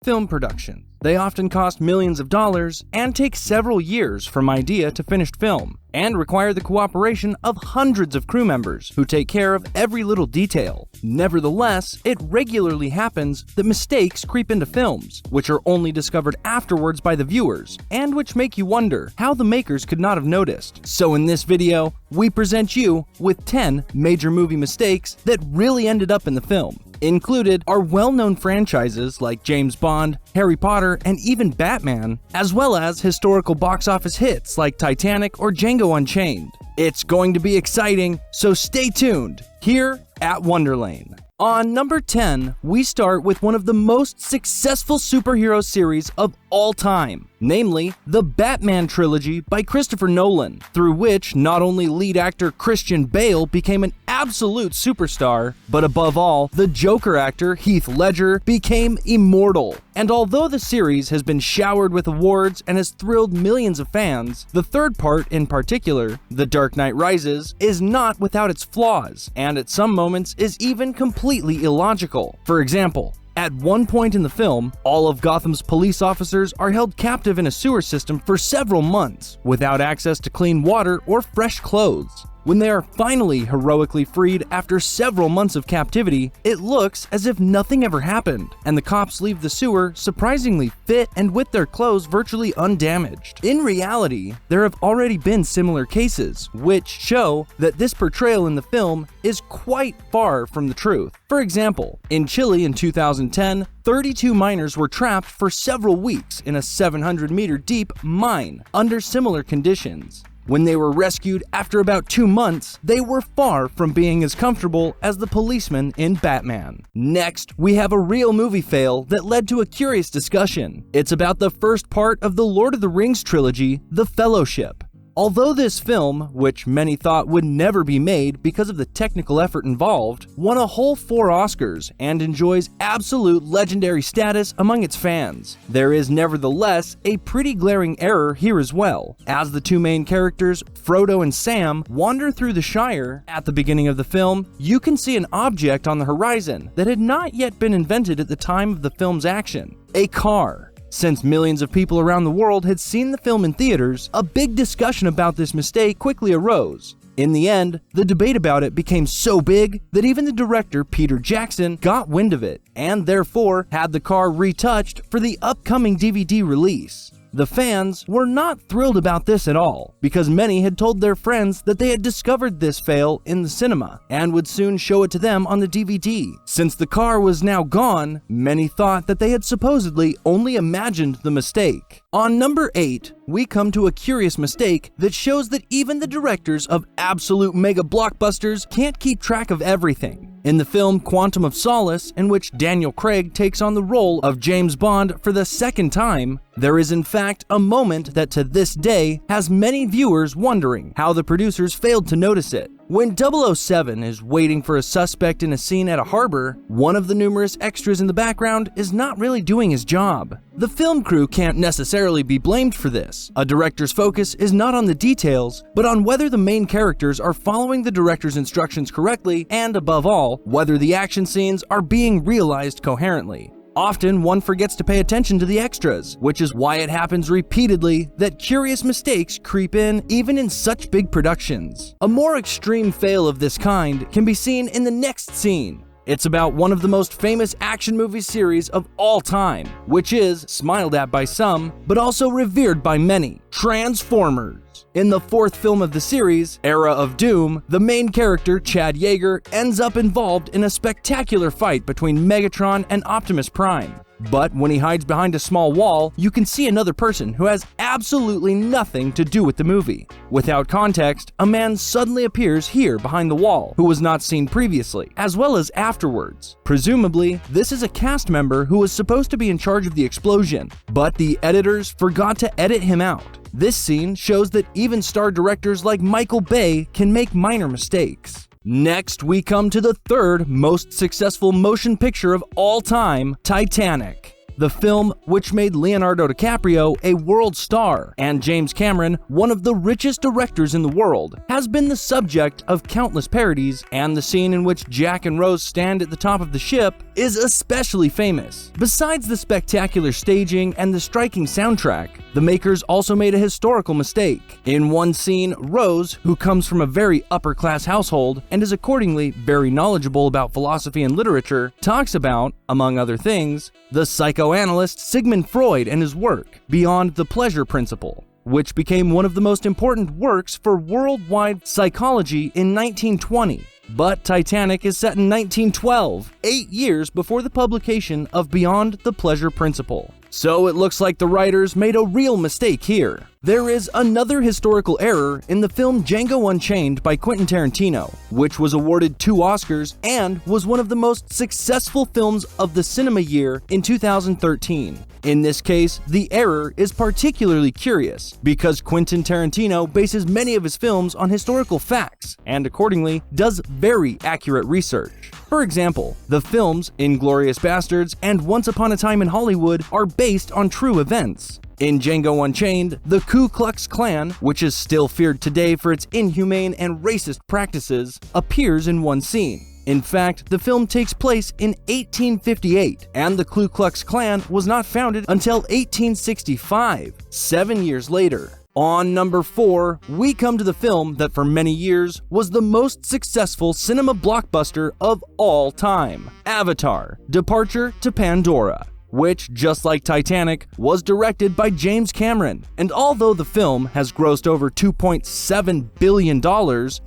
Film production. They often cost millions of dollars and take several years from idea to finished film, and require the cooperation of hundreds of crew members who take care of every little detail. Nevertheless, it regularly happens that mistakes creep into films, which are only discovered afterwards by the viewers, and which make you wonder how the makers could not have noticed. So in this video, we present you with 10 major movie mistakes that really ended up in the film. Included are well-known franchises like James Bond, Harry Potter, and even Batman, as well as historical box office hits like Titanic or Django Unchained. It's going to be exciting, so stay tuned here at Wonderlane. On number 10, we start with one of the most successful superhero series of all time, namely the Batman trilogy by Christopher Nolan, through which not only lead actor Christian Bale became an absolute superstar, but above all, the Joker actor Heath Ledger became immortal. And although the series has been showered with awards and has thrilled millions of fans, the third part in particular, The Dark Knight Rises, is not without its flaws, and at some moments is even completely illogical. For example, at one point in the film, all of Gotham's police officers are held captive in a sewer system for several months, without access to clean water or fresh clothes. When they are finally heroically freed after several months of captivity, it looks as if nothing ever happened, and the cops leave the sewer surprisingly fit and with their clothes virtually undamaged. In reality, there have already been similar cases, which show that this portrayal in the film is quite far from the truth. For example, in Chile in 2010, 32 miners were trapped for several weeks in a 700-meter deep mine under similar conditions. When they were rescued after about 2 months, they were far from being as comfortable as the policemen in Batman. Next, we have a real movie fail that led to a curious discussion. It's about the first part of the Lord of the Rings trilogy, The Fellowship. Although this film, which many thought would never be made because of the technical effort involved, won a whole 4 Oscars and enjoys absolute legendary status among its fans, there is nevertheless a pretty glaring error here as well. As the two main characters, Frodo and Sam, wander through the Shire, at the beginning of the film, you can see an object on the horizon that had not yet been invented at the time of the film's action: a car. Since millions of people around the world had seen the film in theaters, a big discussion about this mistake quickly arose. In the end, the debate about it became so big that even the director Peter Jackson got wind of it, and therefore had the car retouched for the upcoming DVD release. The fans were not thrilled about this at all, because many had told their friends that they had discovered this fail in the cinema and would soon show it to them on the DVD. Since the car was now gone, many thought that they had supposedly only imagined the mistake. On number 8, we come to a curious mistake that shows that even the directors of absolute mega-blockbusters can't keep track of everything. In the film Quantum of Solace, in which Daniel Craig takes on the role of James Bond for the second time, there is in fact a moment that to this day has many viewers wondering how the producers failed to notice it. When 007 is waiting for a suspect in a scene at a harbor, one of the numerous extras in the background is not really doing his job. The film crew can't necessarily be blamed for this. A director's focus is not on the details, but on whether the main characters are following the director's instructions correctly, and above all, whether the action scenes are being realized coherently. Often, one forgets to pay attention to the extras, which is why it happens repeatedly that curious mistakes creep in even in such big productions. A more extreme fail of this kind can be seen in the next scene. It's about one of the most famous action movie series of all time, which is smiled at by some, but also revered by many: Transformers. In the 4th film of the series, Era of Doom, the main character, Chad Yeager, ends up involved in a spectacular fight between Megatron and Optimus Prime. But when he hides behind a small wall, you can see another person who has absolutely nothing to do with the movie. Without context, a man suddenly appears here behind the wall, who was not seen previously, as well as afterwards. Presumably, this is a cast member who was supposed to be in charge of the explosion, but the editors forgot to edit him out. This scene shows that even star directors like Michael Bay can make minor mistakes. Next, we come to the third most successful motion picture of all time, Titanic. the film which made Leonardo DiCaprio a world star and James Cameron one of the richest directors in the world, has been the subject of countless parodies, and the scene in which Jack and Rose stand at the top of the ship is especially famous. Besides the spectacular staging and the striking soundtrack, the makers also made a historical mistake. In one scene, Rose, who comes from a very upper-class household and is accordingly very knowledgeable about philosophy and literature, talks about, among other things, the psychoanalyst Sigmund Freud and his work, Beyond the Pleasure Principle, which became one of the most important works for worldwide psychology in 1920. But Titanic is set in 1912, 8 years before the publication of Beyond the Pleasure Principle. So it looks like the writers made a real mistake here. There is another historical error in the film Django Unchained by Quentin Tarantino, which was awarded 2 Oscars and was one of the most successful films of the cinema year in 2013. In this case, the error is particularly curious because Quentin Tarantino bases many of his films on historical facts and accordingly does very accurate research. For example, the films Inglourious Basterds and Once Upon a Time in Hollywood are based on true events. In Django Unchained, the Ku Klux Klan, which is still feared today for its inhumane and racist practices, appears in one scene. In fact, the film takes place in 1858, and the Ku Klux Klan was not founded until 1865, 7 years later. On number 4, we come to the film that for many years was the most successful cinema blockbuster of all time, Avatar: Departure to Pandora, which, just like Titanic, was directed by James Cameron. And although the film has grossed over $2.7 billion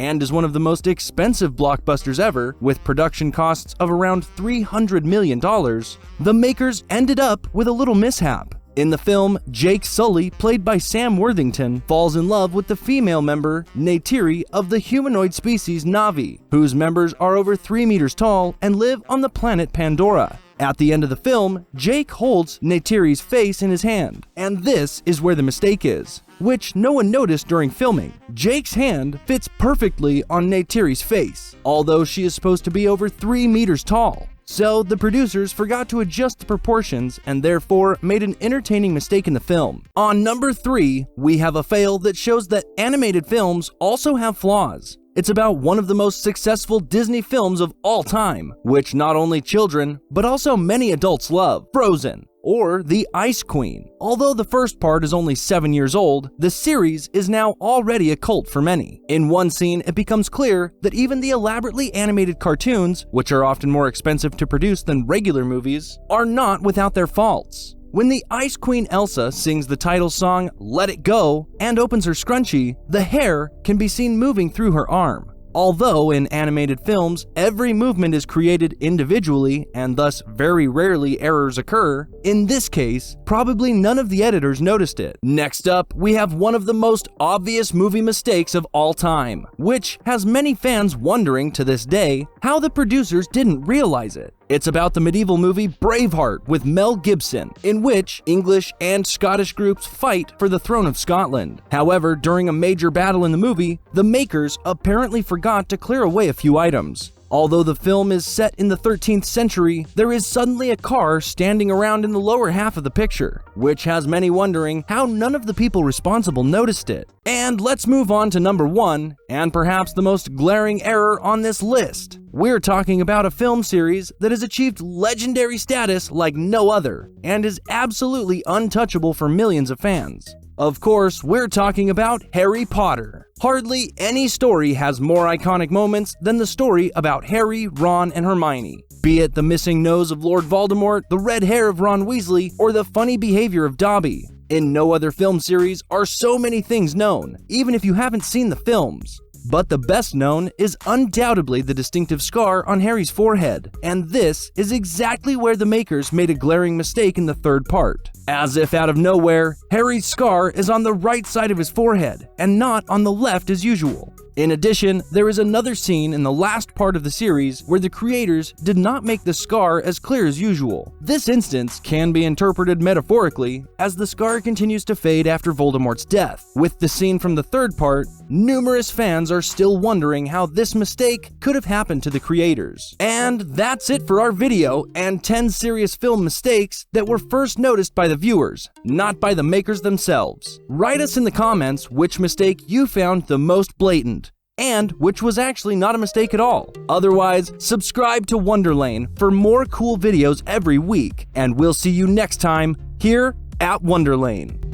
and is one of the most expensive blockbusters ever, with production costs of around $300 million, the makers ended up with a little mishap. In the film, Jake Sully, played by Sam Worthington, falls in love with the female member, Neytiri, of the humanoid species Na'vi, whose members are over 3 meters tall and live on the planet Pandora. At the end of the film, Jake holds Neytiri's face in his hand, and this is where the mistake is, which no one noticed during filming. Jake's hand fits perfectly on Neytiri's face, although she is supposed to be over 3 meters tall. So the producers forgot to adjust the proportions and therefore made an entertaining mistake in the film. On number 3, we have a fail that shows that animated films also have flaws. It's about one of the most successful Disney films of all time, which not only children, but also many adults love, Frozen, or The Ice Queen. Although the first part is only 7 years old, the series is now already a cult for many. In one scene, it becomes clear that even the elaborately animated cartoons, which are often more expensive to produce than regular movies, are not without their faults. When the Ice Queen Elsa sings the title song Let It Go and opens her scrunchie, the hair can be seen moving through her arm. Although in animated films, every movement is created individually and thus very rarely errors occur, in this case, probably none of the editors noticed it. Next up, we have one of the most obvious movie mistakes of all time, which has many fans wondering to this day how the producers didn't realize it. It's about the medieval movie Braveheart with Mel Gibson, in which English and Scottish groups fight for the throne of Scotland. However, during a major battle in the movie, the makers apparently forgot to clear away a few items. Although the film is set in the 13th century, there is suddenly a car standing around in the lower half of the picture, which has many wondering how none of the people responsible noticed it. And let's move on to number 1, and perhaps the most glaring error on this list. We're talking about a film series that has achieved legendary status like no other, and is absolutely untouchable for millions of fans. Of course, we're talking about Harry Potter. Hardly any story has more iconic moments than the story about Harry, Ron, and Hermione. Be it the missing nose of Lord Voldemort, the red hair of Ron Weasley, or the funny behavior of Dobby. In no other film series are so many things known, even if you haven't seen the films. But the best known is undoubtedly the distinctive scar on Harry's forehead, and this is exactly where the makers made a glaring mistake in the third part. As if out of nowhere, Harry's scar is on the right side of his forehead, and not on the left as usual. In addition, there is another scene in the last part of the series where the creators did not make the scar as clear as usual. This instance can be interpreted metaphorically, as the scar continues to fade after Voldemort's death. With the scene from the third part, numerous fans are still wondering how this mistake could have happened to the creators. And that's it for our video and 10 serious film mistakes that were first noticed by the viewers, not by the makers themselves. Write us in the comments which mistake you found the most blatant, and which was actually not a mistake at all. Otherwise, subscribe to Wonderlane for more cool videos every week, and we'll see you next time here at Wonderlane.